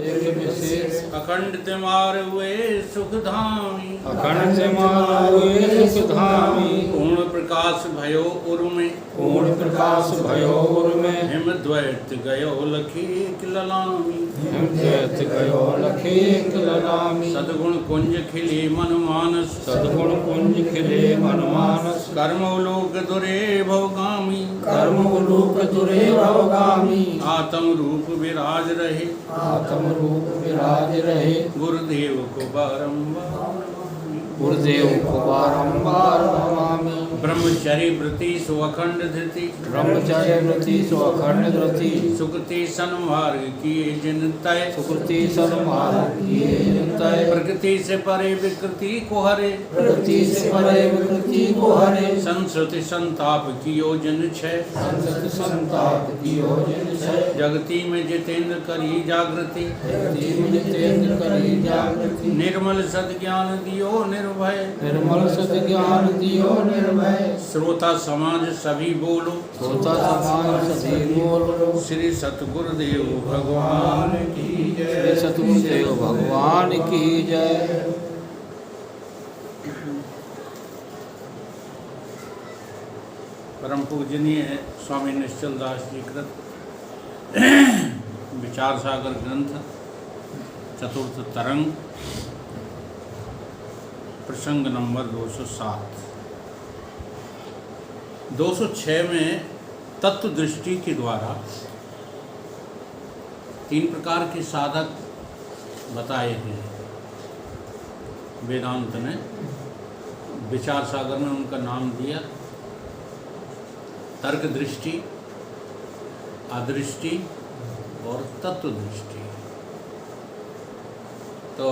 एक विशेष अखंड तिमार हुए सुखधामी अखंड हुए सुखधामी पूर्ण प्रकाश भयो उर्मे पूर्ण प्रकाश भयो उर्मे हिम द्वैत गयो लखी ललामी हिम द्वैत गयो लखे ललामी सद्गुण कुंज खिले मन मानस सद्गुण कुंज खिले मन मानस कर्मलोक दुरे भवगामी कर्म लोक दुरे भवगामी आत्म रूप विराज रहे आत्म रूप विराज रहे गुरुदेव को बारंबार गुरुदेव को बारंबार नमामि ब्रह्मचर्य वृत्ति सुअखंड धृति ब्रह्मचर्य वृत्ति सुअखंड धृति सुकृति सन्मार्ग किए जिन तय सुकृति सन्मार्ग किए तय प्रकृति से परे विकृति को हरे प्रकृति से परे विकृति को हरे संस्कृति संताप कियो जन छय संसत संताप की योजन छय जगती में जितेंद्र करी जागृति जगती में जितेंद्र करी जागृति निर्मल सद्ज्ञान दियो निर्भय निर्मल सत ज्ञान दियो निर्भय श्रोता समाज सभी बोलो सोता समाज सभी बोलो श्री सतगुरुदेव भगवान की श्री जय। सतगुरुदेव भगवान की जय। परम पूजनीय स्वामी निश्चल दास जी कृत विचार सागर ग्रंथ चतुर्थ तरंग प्रसंग नंबर 207 206 में तत्व दृष्टि के द्वारा 3 प्रकार के साधक बताए हैं वेदांत ने। विचार सागर में उनका नाम दिया तर्क दृष्टि, अदृष्टि और तत्व दृष्टि। तो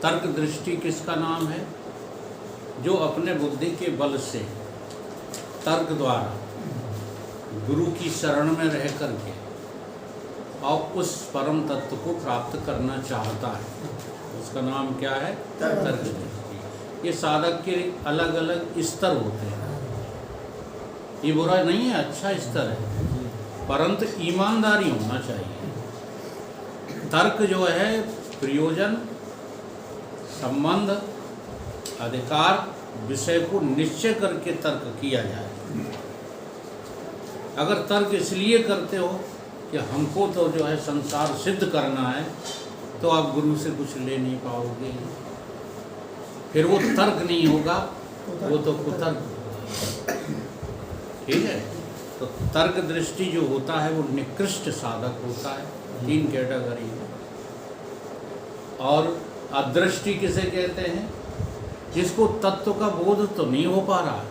तर्क दृष्टि किसका नाम है? जो अपने बुद्धि के बल से तर्क द्वारा गुरु की शरण में रह करके और उस परम तत्व को प्राप्त करना चाहता है, उसका नाम क्या है? तर्क दृष्टि। ये साधक के अलग अलग स्तर होते हैं। ये बुरा नहीं है, अच्छा स्तर है, परंतु ईमानदारी होना चाहिए। तर्क जो है प्रयोजन, संबंध, अधिकार, विषय को निश्चय करके तर्क किया जाए। अगर तर्क इसलिए करते हो कि हमको तो जो है संसार सिद्ध करना है, तो आप गुरु से कुछ ले नहीं पाओगे। फिर वो तर्क नहीं होगा, वो तो कुतर्क होगा। ठीक है? तो तर्क दृष्टि जो होता है वो निकृष्ट साधक होता है। 3 कैटेगरी है। और अदृष्टि किसे कहते हैं? जिसको तत्व का बोध तो नहीं हो पा रहा,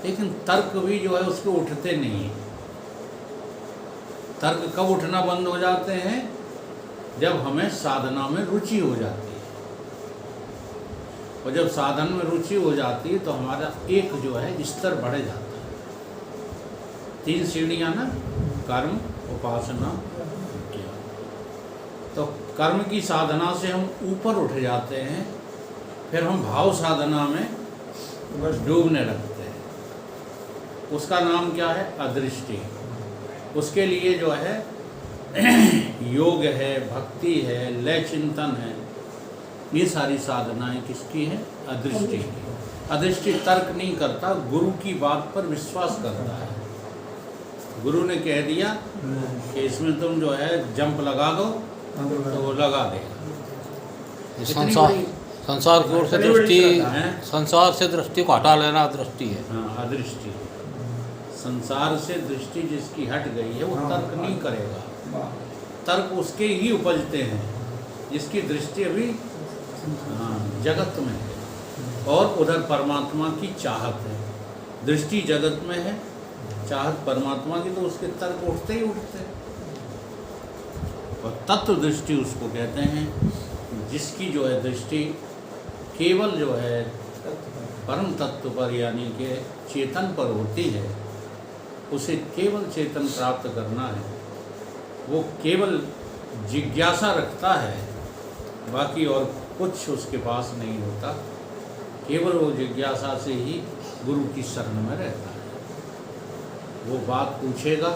लेकिन तर्क भी जो है उसके उठते नहीं है। तर्क कब उठना बंद हो जाते हैं? जब हमें साधना में रुचि हो जाती है। और जब साधन में रुचि हो जाती है तो हमारा एक जो है स्तर बढ़ जाता है। 3 सीढ़ियाँ ना, कर्म, उपासना, ज्ञान। तो कर्म की साधना से हम ऊपर उठ जाते हैं, फिर हम भाव साधना में डूबने लगते हैं। उसका नाम क्या है? अदृष्टि। उसके लिए जो है योग है, भक्ति है, लय चिंतन है, ये सारी साधनाएं किसकी है? अदृष्टि की। अदृष्टि तर्क नहीं करता, गुरु की बात पर विश्वास करता है। गुरु ने कह दिया कि इसमें तुम जो है जंप लगा दो, तो वो लगा देगा। संसार की ओर से दृष्टि, संसार से दृष्टि को हटा लेना दृष्टि है। हाँ, अदृष्टि। संसार से दृष्टि जिसकी हट गई है वो तर्क नहीं करेगा। तर्क उसके ही उपजते हैं जिसकी दृष्टि अभी जगत में है और उधर परमात्मा की चाहत है। दृष्टि जगत में है, चाहत परमात्मा की, तो उसके तर्क उठते ही उठते हैं। और तत्व दृष्टि उसको कहते हैं जिसकी जो है दृष्टि केवल जो है परम तत्व पर यानी कि चेतन पर होती है। उसे केवल चेतन प्राप्त करना है, वो केवल जिज्ञासा रखता है, बाकी और कुछ उसके पास नहीं होता। केवल वो जिज्ञासा से ही गुरु की शरण में रहता है। वो बात पूछेगा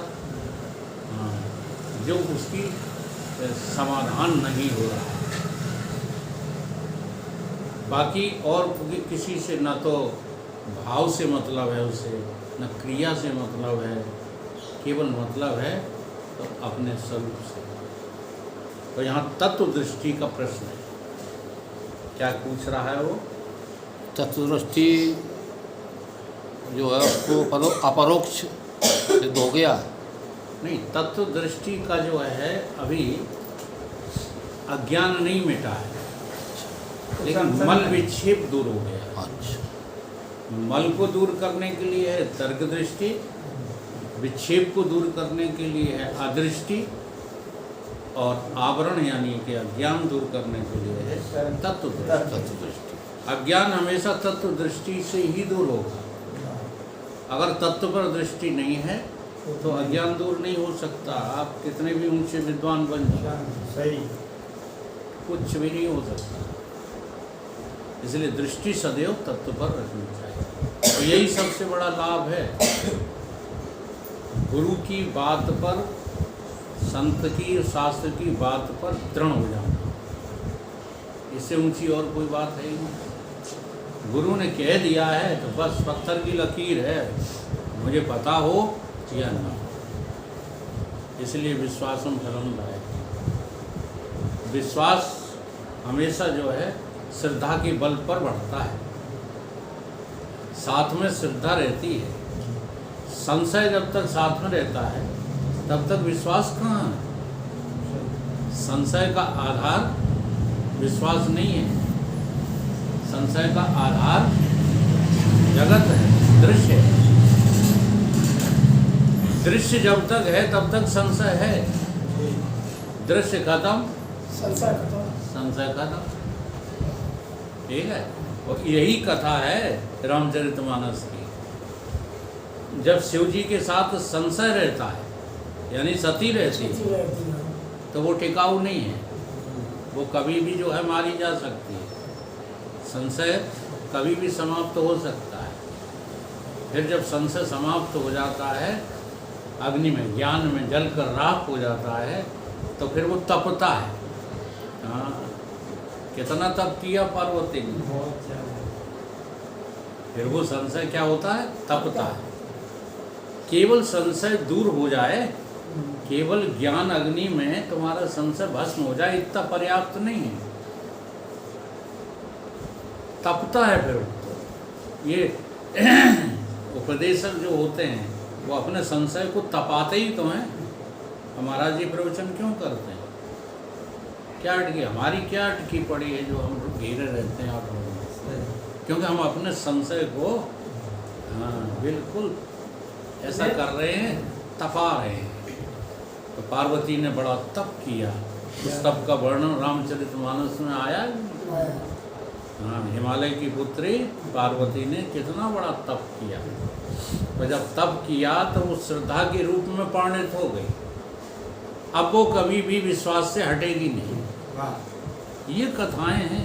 जो उसकी समाधान नहीं हो रहा है। बाकी और किसी से न तो भाव से मतलब है उसे, न क्रिया से मतलब है, केवल मतलब है तो अपने स्वरूप से। तो यहाँ तत्व दृष्टि का प्रश्न है, क्या पूछ रहा है वो? तत्वदृष्टि जो है उसको अपरोक्ष सिद्ध हो गया। नहीं, तत्व दृष्टि का जो है अभी अज्ञान नहीं मिटा है, लेकिन मल विक्षेप दूर हो गया। अच्छा, मल को दूर करने के लिए है तर्क दृष्टि, विक्षेप को दूर करने के लिए है अदृष्टि, और आवरण यानी कि अज्ञान दूर करने के लिए है तत्व दृष्टि। अज्ञान हमेशा तत्व दृष्टि से ही दूर होगा। अगर तत्व पर दृष्टि नहीं है तो अज्ञान दूर नहीं हो सकता। आप कितने भी ऊंचे विद्वान बन जाए, सही, कुछ भी नहीं हो सकता। इसलिए दृष्टि सदैव तत्व पर रखनी चाहिए। तो यही सबसे बड़ा लाभ है, गुरु की बात पर, संत की, शास्त्र की बात पर दृढ़ हो जाना। इससे ऊंची और कोई बात है ही नहीं। गुरु ने कह दिया है तो बस पत्थर की लकीर है, मुझे पता हो या ना हो। इसलिए विश्वासम फलम लायक। विश्वास हमेशा जो है श्रद्धा के बल पर बढ़ता है, साथ में श्रद्धा रहती है। संशय जब तक साथ में रहता है तब तक विश्वास कहाँ है? संशय का आधार विश्वास नहीं है। संशय का आधार जगत है, दृश्य है। दृश्य जब तक है तब तक संशय है। दृश्य खत्म, संशय खत्म। ठीक है। और यही कथा है रामचरितमानस की। जब शिव जी के साथ संशय रहता है, यानी सती रहती है, तो वो टिकाऊ नहीं है, वो कभी भी जो है मारी जा सकती है। संशय कभी भी समाप्त हो सकता है। फिर जब संशय समाप्त हो जाता है, अग्नि में, ज्ञान में जल कर राख हो जाता है, तो फिर वो तपता है। हाँ, कितना तप किया पार्वती ने, फिर वो संशय क्या होता है? तपता है। केवल संशय दूर हो जाए, केवल ज्ञान अग्नि में तुम्हारा संशय भस्म हो जाए, इतना पर्याप्त नहीं है, तपता है। फिर ये उपदेशक जो होते हैं वो अपने संशय को तपाते ही तो हैं। हमारा जी प्रवचन क्यों करते हैं? क्या अटकी, हमारी क्या अटकी पड़ी है जो हम लोग घेरे रहते हैं आप लोगों में? क्योंकि हम अपने संशय को बिल्कुल ऐसा कर रहे हैं, तपा रहे हैं। तो पार्वती ने बड़ा तप किया। उस तप का वर्णन रामचरितमानस में आया। हाँ, हिमालय की पुत्री पार्वती ने कितना बड़ा तप किया। तो जब तप किया तो वो श्रद्धा के रूप में परिणत हो गई। अब वो कभी भी विश्वास से हटेगी नहीं। ये कथाएं हैं।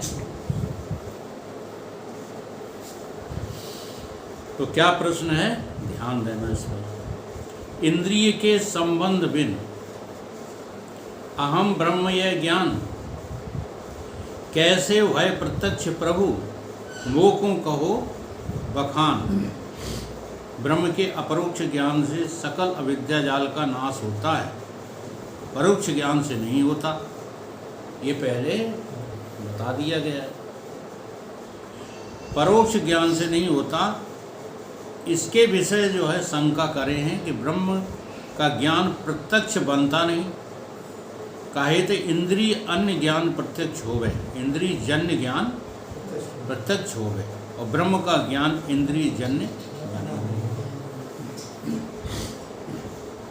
तो क्या प्रश्न है, ध्यान देना इस पर। इंद्रिय के संबंध बिन अहम ब्रह्म यह ज्ञान, कैसे भय प्रत्यक्ष प्रभु मोकों कहो बखान। ब्रह्म के अपरोक्ष ज्ञान से सकल अविद्या जाल का नाश होता है, परोक्ष ज्ञान से नहीं होता। ये पहले बता दिया गया है। परोक्ष ज्ञान से नहीं होता, इसके विषय जो है शंका करे हैं कि ब्रह्म का ज्ञान प्रत्यक्ष बनता नहीं। काहे तो इंद्रिय अन्य ज्ञान प्रत्यक्ष हो गए, इंद्रिय जन्य ज्ञान प्रत्यक्ष हो गए, और ब्रह्म का ज्ञान इंद्रिय जन्य बना।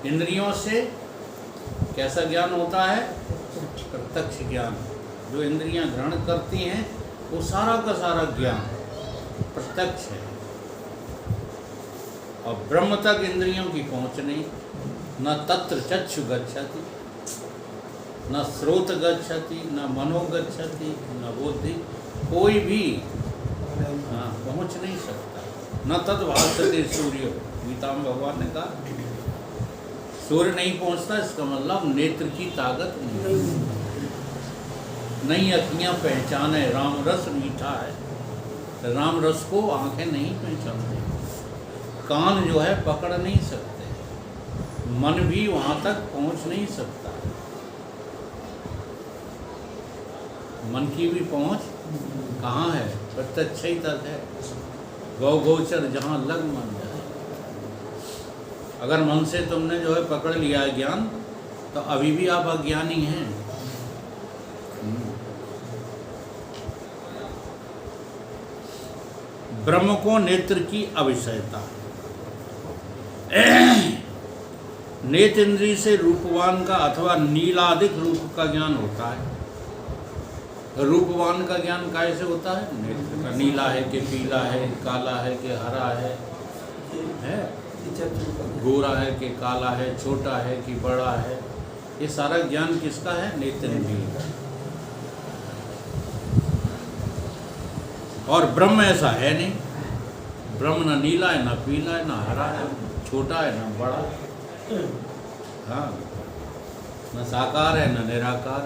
इंद्रियों से कैसा ज्ञान होता है? प्रत्यक्ष ज्ञान। जो इंद्रियां ग्रहण करती हैं वो सारा का सारा ज्ञान प्रत्यक्ष है। और ब्रह्म तक इंद्रियों की पहुंच नहीं। न तत्र चक्षु गच्छति, न श्रोत गच्छति, न मनो गच्छति, न बुद्धि, कोई भी पहुंच नहीं सकता। न तद भाषते सूर्य, गीता में भगवान ने कहा सूर्य नहीं पहुंचता, इसका मतलब नेत्र की ताकत नहीं अखियाँ पहचाने राम रस मीठा है, राम रस को आंखें नहीं पहचानते, कान जो है पकड़ नहीं सकते, मन भी वहाँ तक पहुँच नहीं सकता, मन की भी पहुँच कहाँ है, प्रत्यक्ष ही तक है, गौ गोचर जहाँ लग मन जाए। अगर मन से तुमने जो है पकड़ लिया है ज्ञान, तो अभी भी आप अज्ञानी हैं। ब्रह्म को नेत्र की अविषयता, नेत्र इंद्रिय से रूपवान का अथवा नीलाधिक रूप का ज्ञान होता है। रूपवान का ज्ञान कैसे होता है? नेत्र का, नीला है कि पीला है, काला है कि हरा है, गोरा है कि काला है, छोटा है कि बड़ा है, ये सारा ज्ञान किसका है? नेत्र इंद्रिय का। और ब्रह्म ऐसा है नहीं, ब्रह्म न नीला है, न पीला है, न हरा है, छोटा है, न बड़ा, हाँ, न साकार है, न निराकार,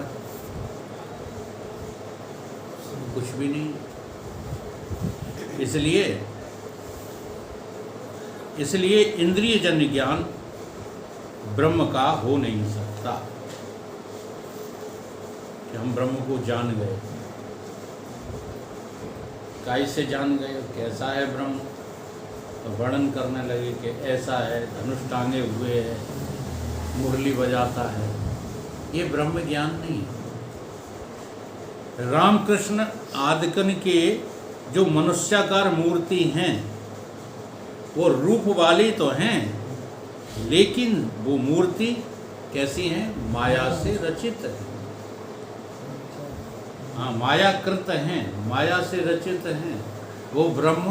कुछ भी नहीं। इसलिए इंद्रिय जन्य ज्ञान ब्रह्म का हो नहीं सकता कि हम ब्रह्म को जान गए। कैसे जान गए, कैसा है ब्रह्म, तो वर्णन करने लगे कि ऐसा है, धनुष टांगे हुए है, मुरली बजाता है, ये ब्रह्म ज्ञान नहीं है। रामकृष्ण आदिकन के जो मनुष्याकार मूर्ति हैं वो रूप वाली तो हैं, लेकिन वो मूर्ति कैसी हैं? माया से रचित है, हाँ, मायाकृत हैं, माया से रचित हैं, वो ब्रह्म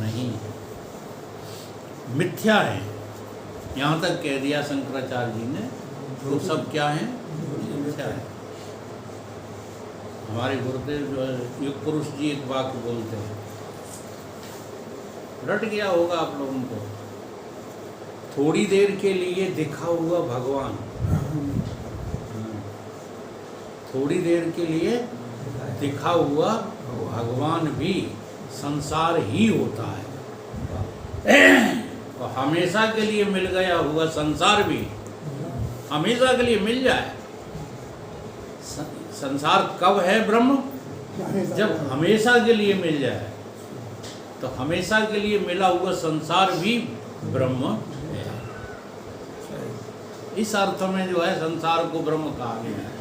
नहीं, मिथ्या है। यहाँ तक कह दिया शंकराचार्य जी ने, वो सब क्या हैं? मिथ्या है। हमारे गुरुदेव जो है युग पुरुष जी एक वाक्य बोलते हैं, रट गया होगा आप लोगों को, थोड़ी देर के लिए दिखा हुआ भगवान, थोड़ी देर के लिए दिखा हुआ भगवान भी संसार ही होता है, और हमेशा के लिए मिल गया हुआ संसार भी हमेशा के लिए मिल जाए। संसार कब है ब्रह्म? जब हमेशा के लिए मिल जाए, तो हमेशा के लिए मिला हुआ संसार भी ब्रह्म है। इस अर्थ में जो है संसार को ब्रह्म कहा गया है।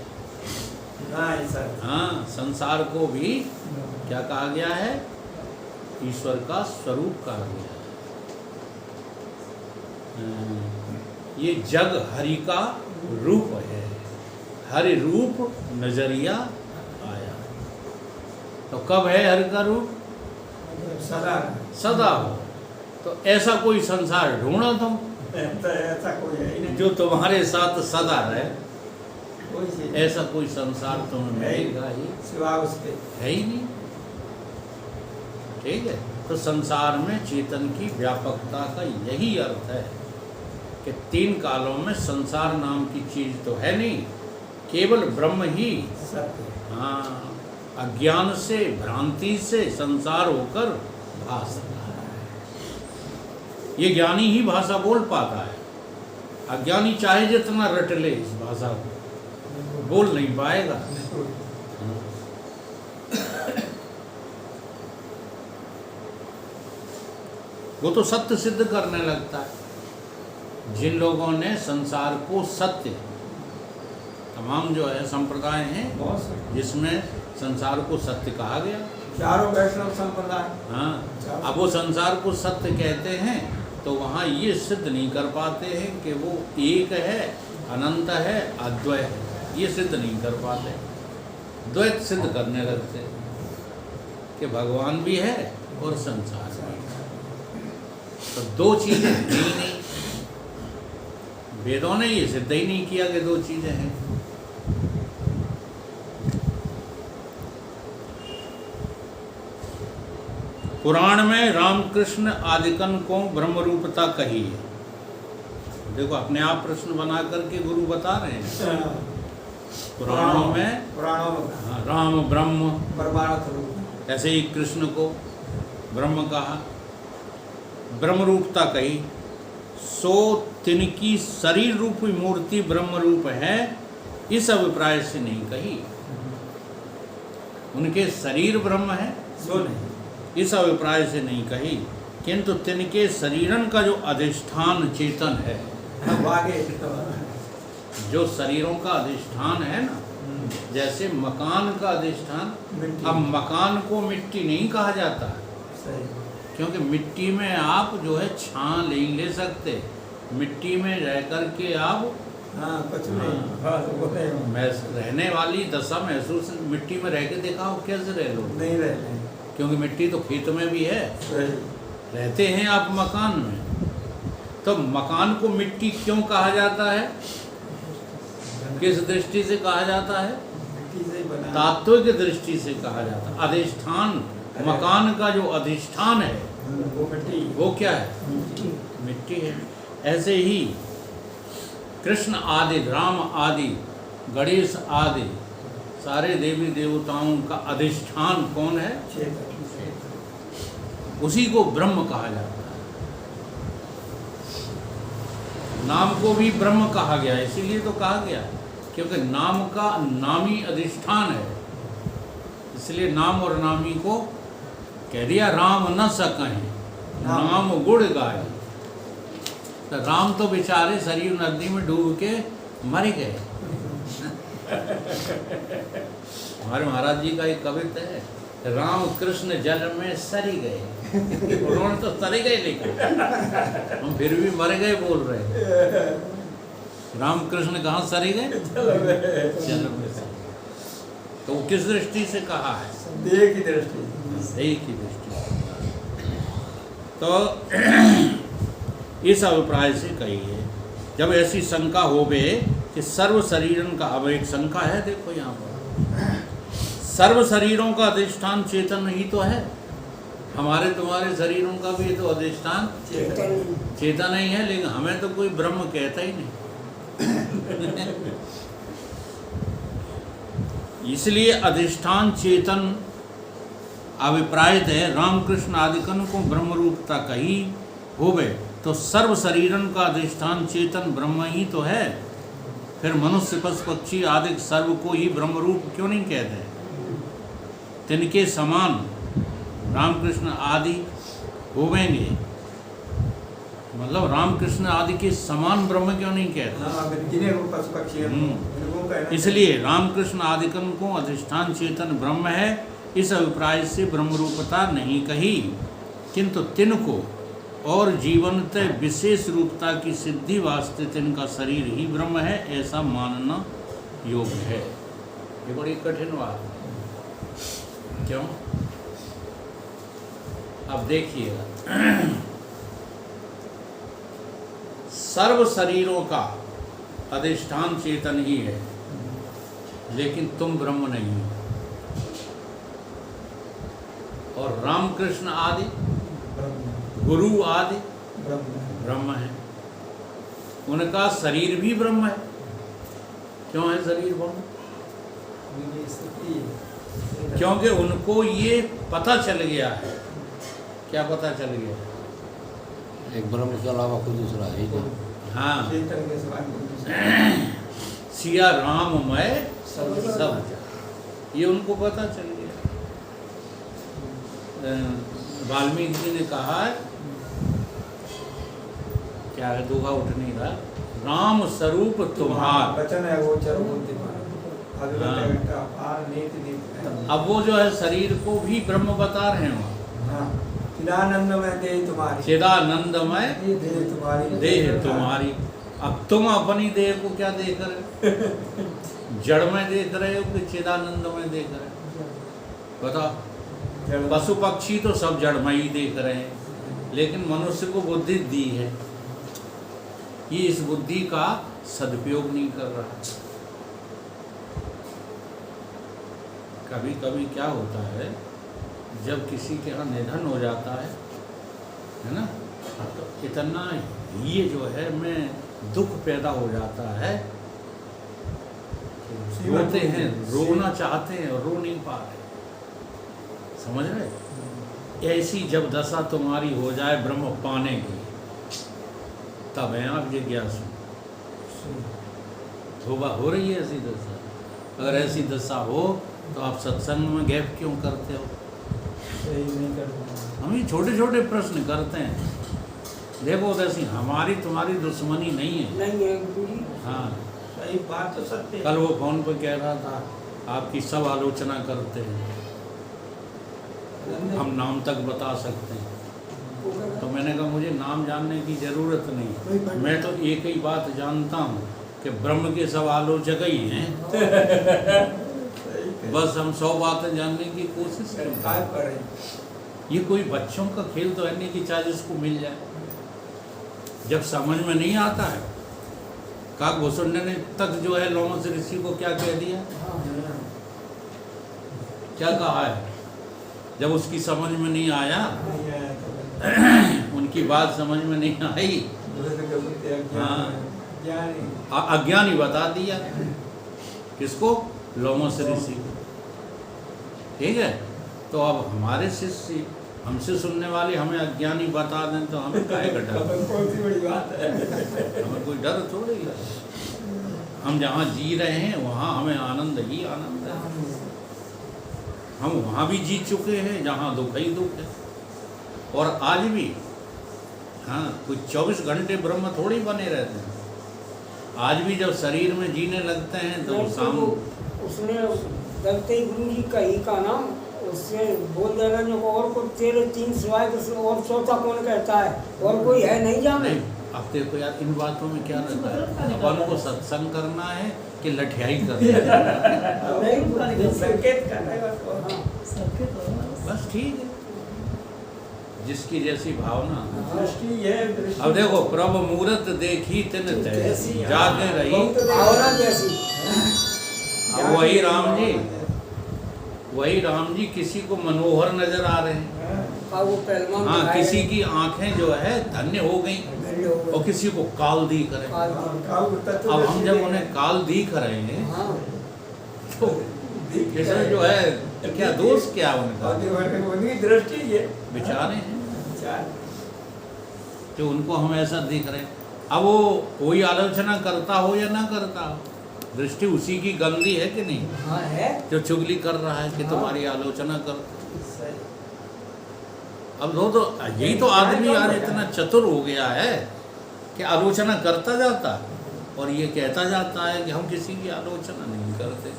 हाँ, संसार को भी क्या कहा गया है? ईश्वर का स्वरूप कहा गया है। ये जग हरि का रूप है, हरि रूप नजरिया आया। तो कब है हरि का रूप? सदा सदा हो। तो ऐसा कोई संसार ढूंढो तुम, ऐसा कोई है ही नहीं, जो तुम्हारे साथ सदा रहे। कोई चीज ऐसा कोई संसार तुम्हें मिलेगा ही सिवा उसके है ही नहीं। ठीक है, तो संसार में चेतन की व्यापकता का यही अर्थ है कि तीन कालों में संसार नाम की चीज तो है नहीं, केवल ब्रह्म ही। सत्य। हाँ, अज्ञान से, भ्रांति से संसार होकर भास रहा है। ये ज्ञानी ही भाषा बोल पाता है, अज्ञानी चाहे जितना रट ले इस भाषा को, बोल नहीं पाएगा। वो तो सत्य सिद्ध करने लगता है। जिन लोगों ने संसार को सत्य, तमाम जो है संप्रदाय हैं जिसमें संसार को सत्य कहा गया, चारों वैष्णव संप्रदाय। हाँ, अब वो संसार को सत्य कहते हैं तो वहाँ ये सिद्ध नहीं कर पाते हैं कि वो एक है, अनंत है, अद्वय है, ये सिद्ध नहीं कर पाते। द्वैत सिद्ध करने लगते कि भगवान भी है और संसार भी है। तो दो चीज़ें ही नहीं, वेदों ने ये सिद्ध ही नहीं किया कि दो चीज़ें हैं। पुराण में रामकृष्ण आदिकन को ब्रह्मरूपता कही है। देखो अपने आप प्रश्न बना करके गुरु बता रहे हैं हाँ, पुराणों में। पुराणों में कहा, हाँ, राम ब्रह्म, परमार्थ रूप। ऐसे ही कृष्ण को ब्रह्म कहा, ब्रह्म रूपता कही। सो तिनकी शरीर रूपी मूर्ति ब्रह्म रूप है, इस अभिप्राय से नहीं कही। उनके शरीर ब्रह्म है सो नहीं, इस अभिप्राय से नहीं कही, किंतु तिनके शरीरन का जो अधिष्ठान चेतन है, अब आगे जो शरीरों का अधिष्ठान है ना, जैसे मकान का अधिष्ठान। मिट्टी। अब मकान को मिट्टी नहीं कहा जाता है, सही, क्योंकि मिट्टी में आप जो है छां नहीं ले सकते। मिट्टी में रह कर के आप हाँ कुछ नहीं, बस वो नहीं, रहने वाली दशा महसूस, मिट्टी में रह के देखा हो कैसे रह लो, नहीं रहते, क्योंकि मिट्टी तो खेत में भी है, सही, रहते हैं आप मकान में। तो मकान को मिट्टी क्यों कहा जाता है, किस दृष्टि से कहा जाता है? मिट्टी से ही बना, तात्विक दृष्टि से कहा जाता है। अधिष्ठान, मकान का जो अधिष्ठान है वो मिट्टी, वो क्या है? मिट्टी है। ऐसे ही कृष्ण आदि, राम आदि, गणेश आदि सारे देवी देवताओं का अधिष्ठान कौन है? चेतन, उसी को ब्रह्म कहा जाता है। नाम को भी ब्रह्म कहा गया, इसीलिए तो कहा गया क्योंकि नाम का नामी अधिष्ठान है, इसलिए नाम और नामी को कह दिया। राम न सकहें नाम गुण गाए। तो राम तो बेचारे सरयू नदी में डूब के मर गए। हमारे महाराज जी का एक कविता है, राम कृष्ण जल में सरी गए। उन्होंने तो सरी गए, लेकिन हम फिर भी मर गए बोल रहे। राम कृष्ण कहाँ सरी गए? जल में सरी। तो किस दृष्टि से कहा है? देह की दृष्टि, सही की दृष्टि से। तो इस अभिप्राय से कही है। जब ऐसी शंका हो गए कि सर्व शरीरन का, अब एक शंका है, देखो यहाँ पर सर्व शरीरों का अधिष्ठान चेतन ही तो है। हमारे तुम्हारे शरीरों का भी तो अधिष्ठान चेतन ही है, लेकिन हमें तो कोई ब्रह्म कहता ही नहीं। इसलिए अधिष्ठान चेतन अभिप्रायत है। रामकृष्ण आदिकन को ब्रह्म रूपता कही होवे तो सर्व शरीरन का अधिष्ठान चेतन ब्रह्म ही तो है। फिर मनुष्य पशु पक्षी आदि सर्व को ही ब्रह्म रूप क्यों नहीं कहते? तिनके समान रामकृष्ण आदि होवेंगे, मतलब रामकृष्ण आदि के समान ब्रह्म क्यों नहीं कहते? हाँ, जिन्हें वो पशु पक्षी हैं, उनको कहना इसलिए रामकृष्ण आदिकन को अधिष्ठान चेतन ब्रह्म है, इस अभिप्राय से ब्रह्म रूपता नहीं कही, किंतु तिनको और जीवनत विशेष रूपता की सिद्धि वास्ते तिनका शरीर ही ब्रह्म है, ऐसा मानना योग्य है। ये बड़ी कठिन बात है। क्यों? अब देखिएगा, सर्व शरीरों का अधिष्ठान चेतन ही है, लेकिन तुम ब्रह्म नहीं हो। और रामकृष्ण आदि, गुरु आदि ब्रह्म है, उनका शरीर भी ब्रह्म है। क्यों है शरीर ब्रह्म? क्योंकि उनको ये पता चल गया है। क्या पता चल गया? एक ब्रह्म के अलावा कोई दूसरा है ही नहीं। हाँ, चेतन के समान कोई दूसरा सिया राममय सब सब, ये उनको पता चल गया। वाल्मीकि जी ने कहा, क्या है, दोहा उठ नहीं रहा, राम स्वरूप तुम्हार। वचन है वो चरमूर्ति अब वो जो है शरीर को भी ब्रह्म बता रहे हैं वहाँ। चिदानंदमय देह तुम्हारी, चिदानंदमय देह तुम्हारी, देह तुम्हारी। अब तुम अपनी देह को क्या देख रहे हो? जड़ में देख रहे हो कि चिदानंद में देख रहे हो? बताओ। पशु पक्षी तो सब जड़ में ही देख रहे हैं, लेकिन मनुष्य को बुद्धि दी है, ये इस बुद्धि का सदुपयोग नहीं कर रहा। कभी कभी क्या होता है, जब किसी के यहाँ निधन हो जाता है ना, तो इतना ये जो है, मैं दुख पैदा हो जाता है, रोते हैं, रोना चाहते हैं और रो नहीं पा रहे, समझ रहे? ऐसी जब दशा तुम्हारी हो जाए ब्रह्म पाने की, तब है आप जिज्ञासु। तौबा हो रही है ऐसी दशा? अगर ऐसी दशा हो तो आप सत्संग में गैप क्यों करते हो? सही नहीं करता। हम ही छोटे छोटे प्रश्न करते हैं। देखो वैसी हमारी तुम्हारी दुश्मनी नहीं है। नहीं है गुरुजी। हाँ, सही बात तो सत्य है। कल वो फोन पर कह रहा था आपकी सब आलोचना करते हैं, हम नाम तक बता सकते हैं। तो मैंने कहा मुझे नाम जानने की ज़रूरत नहीं, मैं तो एक ही बात जानता हूँ कि ब्रह्म के सब आलोचक ही हैं। बस हम 100 बातें जानने की कोशिश करते हैं। ये कोई बच्चों का खेल तो है नहीं कि चाहे जिसको मिल जाए। जब समझ में नहीं आता है, काकभूषण ने तक जो है लोमस ऋषि को क्या कह दिया, क्या कहा है? जब उसकी समझ में नहीं आया, उनकी बात समझ में नहीं आई, हाँ, अज्ञानी बता दिया। किसको? लोमस ऋषि को। ठीक है, तो अब हमारे शिष्य हमसे सुनने वाले हमें अज्ञानी बता दें तो हमें काहे का डर? बड़ी बात है। हमें कोई डर थोड़ी है। हम जहाँ जी रहे हैं वहाँ हमें आनंद ही आनंद है। हम वहाँ भी जी चुके हैं जहाँ दुख ही दुख है, और आज भी। हाँ, कुछ 24 घंटे ब्रह्म थोड़ी बने रहते हैं। आज भी जब शरीर में जीने लगते हैं तो शाम उसने दलते ही गुरु जी का ही का नाम उससे बोल देना जो और को तेरे 3 सिवाय और चौथा कौन कहता है, और कोई है नहीं जाने। नहीं, अब देखो यार, इन बातों में क्या रहता है? अपन को सत्संग करना है कि लठियाई करना है? संकेत करना है बस ठीक है, जिसकी जैसी भावना। दृष्टि है। अब देखो, प्रभु मूरत देखी तिन तैसी, जागे रही भावना जैसी। अब वही राम जी किसी को मनोहर नजर आ रहे हैं। वो पहलवान हाँ, दिखाए किसी की आंखें जो है धन्य हो गई धन्य हो गए। और किसी को काल दिख रहे हैं। अब हम जब उन्हें काल दिख रहे हैं हाँ, तो इसमें जो है क्या दोष क्या उनका? उनकी दृष्टि है, बेचारे हैं जो उनको हम ऐसा दिख रहे हैं। अब वो कोई आलोचना करता हो या ना करता हो, दृष्टि उसी की गंदी है कि नहीं? हाँ है। जो चुगली कर रहा है कि तुम्हारी आलोचना कर। अब तो यही तो आदमी आज इतना चतुर हो गया है कि आलोचना करता जाता और ये कहता जाता है कि हम किसी की आलोचना नहीं करते।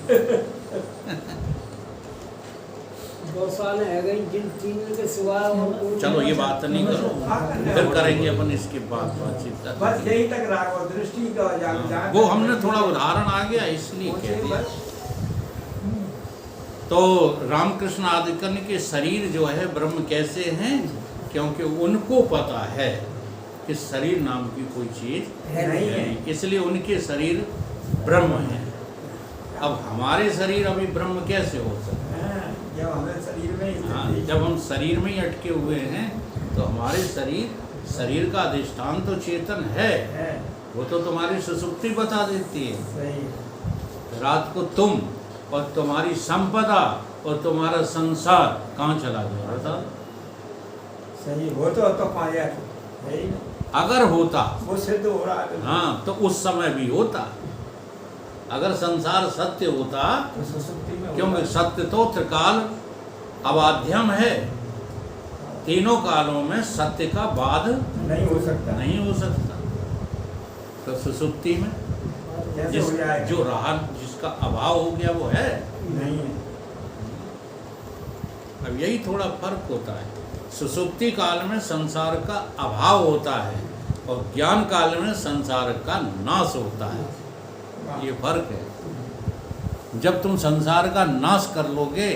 2 साल है गई जिन 3 के सिवाय और कोई चलो ये बात नहीं करो, फिर करेंगे अपन इसके बाद बातचीत। बस यही तक रहा दृष्टि का। वो हमने थोड़ा उदाहरण आ गया इसलिए कह दिया। तो रामकृष्ण आदिकर्ण के शरीर जो है ब्रह्म कैसे हैं? क्योंकि उनको पता है कि शरीर नाम की कोई चीज नहीं है, इसलिए उनके शरीर ब्रह्म है। अब हमारे शरीर अभी ब्रह्म कैसे हो सकते हैं? जब हमें शरीर में हाँ, जब हम शरीर में ही अटके हुए हैं तो हमारे शरीर का अधिष्ठान तो चेतन है। वो तो तुम्हारी सुसुप्ति बता देती है। सही। रात को तुम और तुम्हारी संपदा और तुम्हारा संसार कहाँ चला गया था? सही हो तो पाया अगर होता वो सिद्ध हो रहा है। हाँ, तो उस समय भी होता। अगर संसार सत्य होता, तो सुसुप्ति में क्योंकि सत्य तो त्रिकाल अबाध्यम है, तीनों कालों में सत्य का बाध नहीं हो सकता। नहीं हो सकता। तो सुसुप्ति में जैसे हो जाएगा। जो रहा, जिसका अभाव हो गया वो है नहीं है। अब यही थोड़ा फर्क होता है। सुसुप्ति काल में संसार का अभाव होता है और ज्ञान काल में संसार का नाश होता है। ये फर्क है। जब तुम संसार का नाश कर लोगे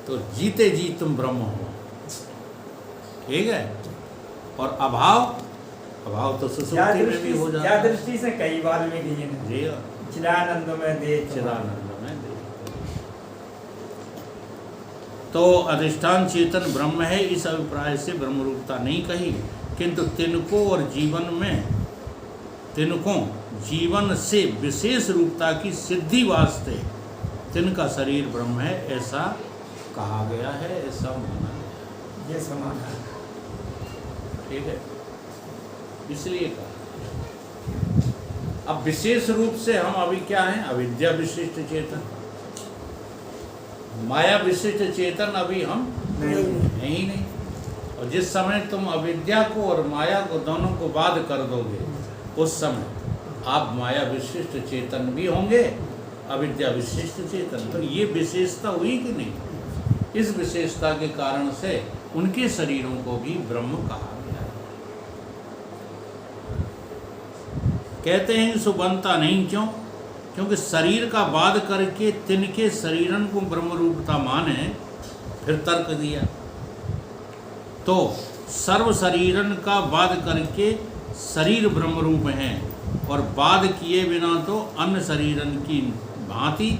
तो जीते जी तुम ब्रह्म हो। ठीक है, और अभाव तो सुसुप्ति में भी हो जाता क्या है। दृष्टि से कई बार में गई है। जी, चिदानंद में दे चिदानंद में दे। तो अधिष्ठान चेतन ब्रह्म है, इस अभिप्राय से ब्रह्मरूपता नहीं कही, किंतु तिनको और जीवन में तिनको जीवन से विशेष रूपता की सिद्धि वास्ते तिनका शरीर ब्रह्म है, ऐसा कहा गया है, ऐसा माना गया ये समान है। है। ठीक है, इसलिए कहा। अब विशेष रूप से हम अभी क्या हैं? अविद्या विशिष्ट चेतन, माया विशिष्ट चेतन अभी हम नहीं है ही नहीं। और जिस समय तुम अविद्या को और माया को दोनों को बाध कर दोगे, उस समय आप माया विशिष्ट चेतन भी होंगे, अविद्या विशिष्ट चेतन। तो ये विशेषता हुई कि नहीं? इस विशेषता के कारण से उनके शरीरों को भी ब्रह्म कहा गया है। कहते हैं सो बनता नहीं, क्यों? क्योंकि शरीर का बाध करके तिनके शरीरन को ब्रह्म रूपता माने, फिर तर्क दिया तो सर्व शरीरन का बाध करके शरीर ब्रह्म रूप हैं, और बाध किए बिना तो अन्य शरीरन की भांति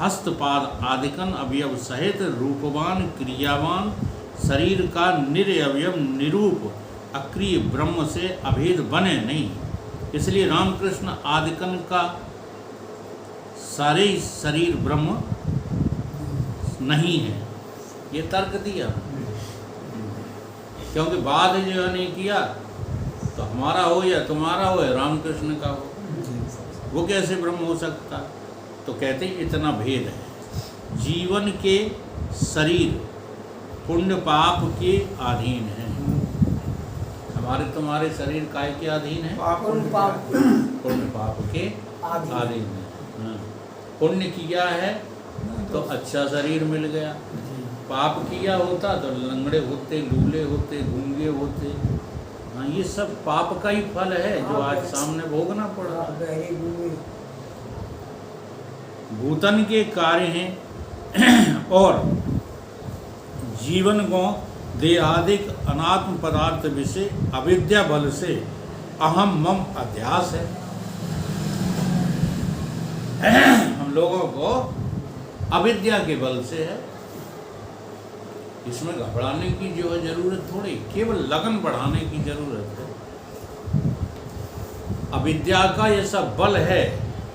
हस्तपाद आदिकन अवयव सहित रूपवान क्रियावान शरीर का निरअवयव निरूप अक्रिय ब्रह्म से अभेद बने नहीं। इसलिए रामकृष्ण आदिकन का सारे शरीर ब्रह्म नहीं है, ये तर्क दिया। क्योंकि बाध जो नहीं किया तो हमारा हो या तुम्हारा हो या रामकृष्ण का हो, वो कैसे ब्रह्म हो सकता? तो कहते हैं इतना भेद है। जीवन के शरीर पुण्य पाप के अधीन है। हमारे तुम्हारे शरीर काय के अधीन है? पुण्य पाप पुण्य पाप के अधीन है। हाँ। पुण्य किया है तो अच्छा शरीर मिल गया, पाप किया होता तो लंगड़े होते, लूले होते, गूंगे होते। हाँ, ये सब पाप का ही फल है जो आज सामने भोगना पड़ा। भूतन के कार्य हैं और जीवन को देहादिक अनात्म पदार्थ विषय अविद्या बल से अहम मम अध्यास है। हम लोगों को अविद्या के बल से है। इसमें घबराने की जो है जरूरत थोड़ी, केवल लगन बढ़ाने की जरूरत है। अविद्या का ऐसा बल है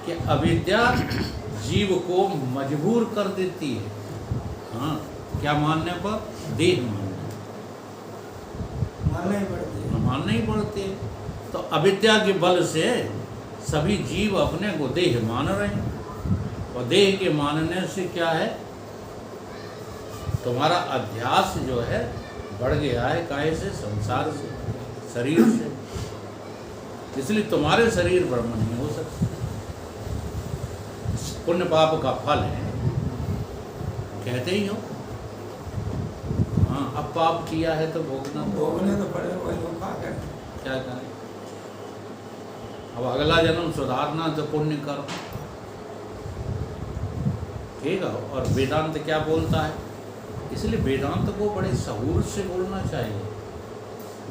कि अविद्या जीव को मजबूर कर देती है। हाँ, क्या मानने पर? देह मानना ही पड़ती है। मानना ही पड़ती है। तो अविद्या के बल से सभी जीव अपने को देह मान रहे हैं, और देह के मानने से क्या है? तुम्हारा अध्यास जो है बढ़ गया है, काहे से? संसार से, शरीर से। इसलिए तुम्हारे शरीर ब्रह्म नहीं हो सकते। पुण्य पाप का फल है, कहते ही हो। हाँ, अब पाप किया है तो भोगना तो पड़े, वही लोग क्या करें? क्या करें? अब अगला जन्म सुधारना तो पुण्य करो, ठीक है। और वेदांत क्या बोलता है? इसलिए वेदांत को बड़े सहूर से बोलना चाहिए।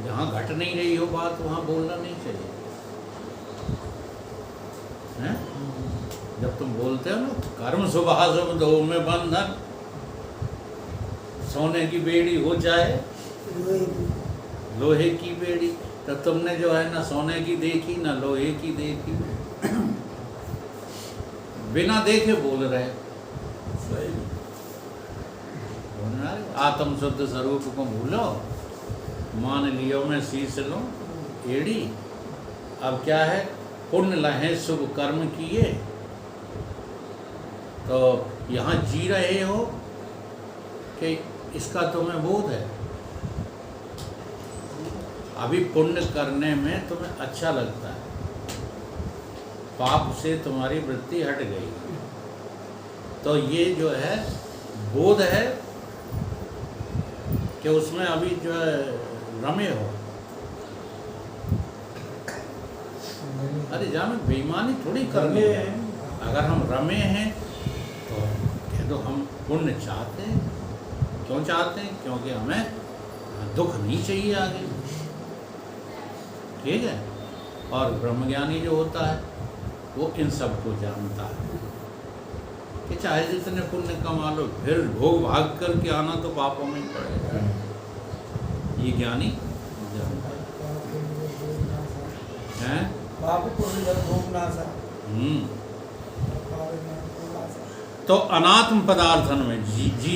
जहाँ घट नहीं रही हो बात, वहाँ बोलना नहीं चाहिए, हैं? जब तुम बोलते हो ना, कर्म शुभाशुभ दो में बंधन, सोने की बेड़ी हो जाए लोहे की बेड़ी, तो तुमने जो है ना सोने की देखी ना लोहे की देखी, बिना देखे बोल रहे। आत्म शुद्ध स्वरूप को भूलो, मान लियो में शीश लो एड़ी। अब क्या है? पुण्य लहे शुभ कर्म किए, तो यहाँ जी रहे हो कि इसका तुम्हें बोध है। अभी पुण्य करने में तुम्हें अच्छा लगता है, पाप से तुम्हारी वृत्ति हट गई, तो ये जो है बोध है कि उसमें अभी जो है रमे हो। अरे जानो, बेईमानी थोड़ी करनी है। अगर हम रमे हैं तो कह दो हम पुण्य चाहते हैं। क्यों चाहते हैं? क्योंकि हमें दुख नहीं चाहिए आगे, ठीक है। और ब्रह्मज्ञानी जो होता है वो इन सब को जानता है कि चाहे जितने पुण्य कमा लो, फिर भोग भाग करके आना तो पापों में ही पड़ेगा। ये ज्ञानी जानता है। भाव पूर्ण भोगनाशा हम्म। भाव पूर्णाशा तो अनात्म पदार्थन में जीवों